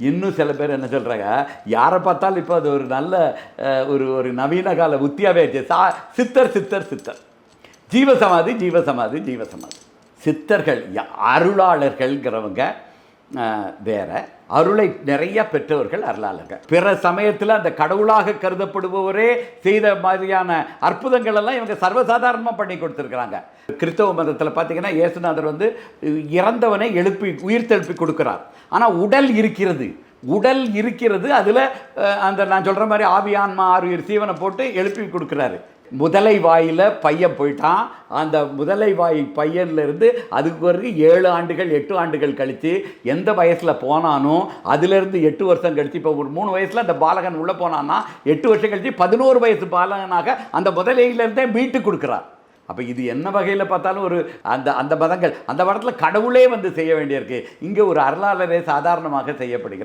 இன்னும் சில பேர் என்ன சொல்கிறாங்க, யாரை பார்த்தாலும் இப்போ அது ஒரு நல்ல ஒரு நவீன கால உத்தியாவே சித்தர் சித்தர் சித்தர், ஜீவசமாதி ஜீவசமாதி ஜீவசமாதி. சித்தர்கள் அருளாளர்கள்ங்கிறவங்க வேற, அருளை நிறைய பெற்றவர்கள் அருளாளர்கள். பிற சமயத்தில் அந்த கடவுளாக கருதப்படுபவரே செய்த மாதிரியான அற்புதங்கள் எல்லாம் இவங்க சர்வசாதாரணமாக பண்ணி கொடுத்துருக்குறாங்க. கிறிஸ்தவ மதத்தில் பார்த்தீங்கன்னா இயேசுநாதர் இறந்தவனை உயிர்த்தெழுப்பி கொடுக்குறார். ஆனால் உடல் இருக்கிறது அதில் அந்த நான் சொல்கிற மாதிரி ஆவியான்மா ஆறுயிர் சீவனை போட்டு எழுப்பி கொடுக்குறாரு. முதலை வாயில் பையன் போயிட்டான். அந்த முதலை வாய் பையன்லேருந்து அதுக்கு பிறகு 7 ஆண்டுகள் 8 ஆண்டுகள் கழித்து எந்த வயசில் போனானோ அதுலேருந்து 8 வருஷம் கழித்து, இப்போ ஒரு 3 வயசில் அந்த பாலகன் உள்ளே போனான்னா 8 வருஷம் கழித்து 11 வயசு பாலகனாக அந்த முதலையிலேருந்தே மீட்டு கொடுக்குறார். அப்போ இது என்ன வகையில் பார்த்தாலும் ஒரு அந்த மதங்கள், அந்த மதத்தில் கடவுளே செய்ய வேண்டியிருக்கு. இங்கே ஒரு அருளாளரே சாதாரணமாக செய்யப்படுகிறார்.